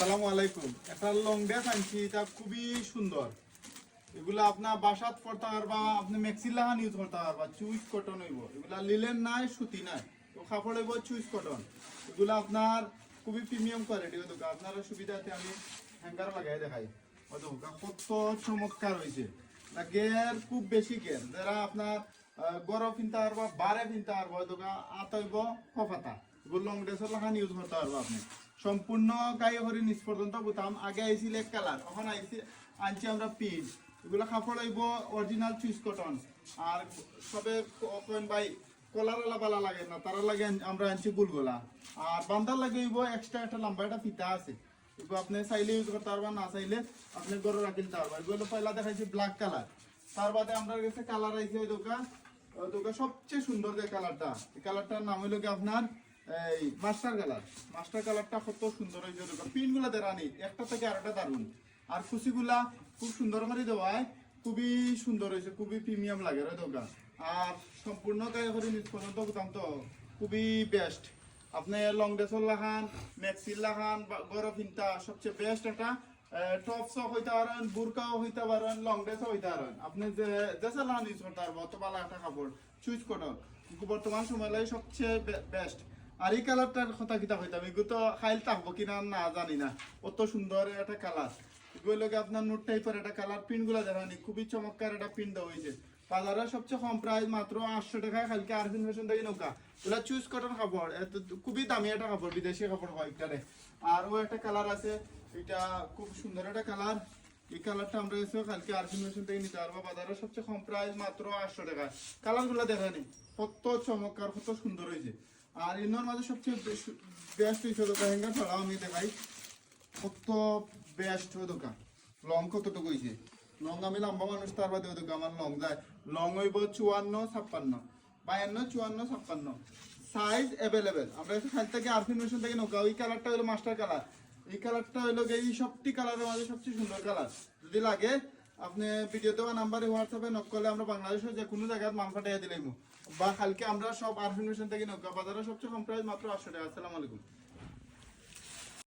আসসালামু আলাইকুম। একটা লং ড্রেস আনছি, এটা খুবই সুন্দর। এগুলা আপনার বাসাত পড়তে পারবা, আপনি ম্যাক্সি লাহান ইউজ করতে পারবা। চুইস কটন হইব, এগুলা লিলেন নাই, সুতি নাই, তো কাপড় হইব চুইস কটন। এগুলা আপনার খুবই প্রিমিয়াম কোয়ালিটি। ওই আপনার সুবিধাতে আমি হ্যাঙ্গার লাগাই দেখাই। ওই কত চমৎকার হয়েছে। গের খুব বেশি গের, যারা আপনার গরম কিনতে পারবা, বারে কিনতে পারবা। ওই আতইব কপাতা, এগুলো লং ড্রেসের লাহান ইউজ করতে পারবা আপনি। সম্পূর্ণ গায়ে হরি নিচ পর্যন্ত বুতাম। আগে আইছিল এক কালার, এখন আনছি আমরা পিস। এগুলো কাপড় হইব অরিজিনাল চুইস কটন। আর সবে কইন ভাই কলার বালা লাগে না, তারা লাগে আমরা আনছি গুলগোলা। আর বান্দার লাগে হইব এক্সট্রা একটা লম্বা একটা ফিতা আছে। এগুলো আপনি চাইলে ইউজ করতে পারবেন, না চাইলে আপনি গরু রাখি নিতে পারবেন। এগুলো পয়লা দেখাইছি ব্ল্যাক কালার, তার বাদে আমরা কাছে কালার আইছে ওই দোকান সবচেয়ে সুন্দর যে কালারটা, এই কালারটার নাম হইল কি আপনার এই মাস্টার কালার। মাস্টার কালারটা কত সুন্দর হয়েছে। পিন গুলা দেরানি একটা থেকে আরেকটা দারুন। আর কুচিগুলা খুব সুন্দর করে দেওয়ায় খুবই সুন্দর হয়েছে, খুবই প্রিমিয়াম লাগে রে দোকান। আর সম্পূর্ণ গায়ে করে নিজ পর্যন্ত বুতাম তো খুবই বেস্ট। আপনি লং ড্রেসর লাখান, ম্যাক্সির লাখান, গরম পিন্তা সবচেয়ে বেস্ট একটা টপসও হইতে পারেন, বুরকাও হইতে পারেন, লং ড্রেসও হইতে পারেন। আপনি যে দেশে লাহান ইউজ করতে পারবো, অত ভালো একটা কাপড় চুজ কটন বর্তমান সময় লাগে সবচেয়ে বেস্ট। আর এই কালারটার কথা কিতা হইতাম, এগুলো তো খাইল থাকবো কিনা না জানি না, অত সুন্দর একটা কালার। এগুলো আপনার নোট টাইপের একটা কালার। পিন গুলা দেখানি খুবই চমৎকার একটা পিন দেওয়া হয়েছে। বাজারের সবচেয়ে কম প্রাইস মাত্র 800 টাকায়। খালকে আরফিন ফ্যাশন থেকে নৌকা এগুলা চুজ কটন কাপড়, খুবই দামি একটা কাপড়, বিদেশি কাপড় হয় এটারে। আর ও একটা কালার আছে, এটা খুব সুন্দর একটা কালার। এই কালারটা আমরা এসে কালকে আরফিন ফ্যাশন থেকে নিতে পারবো। বাজারের সবচেয়ে কম প্রাইস মাত্র 800 টাকায়। কালার গুলা দেখানি কত চমৎকার, কত সুন্দর হয়েছে। আর ইনোর মাঝে সবচেয়ে বেস্ট হয়েছে লেহেঙ্গা ছাড়াও আমি দেখাই কত বেস্ট দোকান। লং কতটুকু হয়েছে, লং আমি লম্বা মানুষ, তার বাদে দোকান আমার লং যায়। লং হইব 54, 56, 52, 54, 56 সাইজ অ্যাভেলেবেল। আমরা খাল থেকে আরফিন মেশিন থেকে নৌকা। ওই কালারটা হলো মাস্টার কালার, এই কালারটা হইলো এই সবটি কালারের মাঝে সবচেয়ে সুন্দর কালার। যদি লাগে আপনি ভিডিও দেওয়া নাম্বারে হোয়াটসঅ্যাপে নক করলে আমরা বাংলাদেশের যে কোনো জায়গায় মাল পাঠিয়ে দিলাম। বা কালকে আমরা সব আরফিন মেশিন থেকে নৌকা। বাজারে সবচেয়ে কম প্রাইস মাত্র 800 টাকা। আসসালামু আলাইকুম।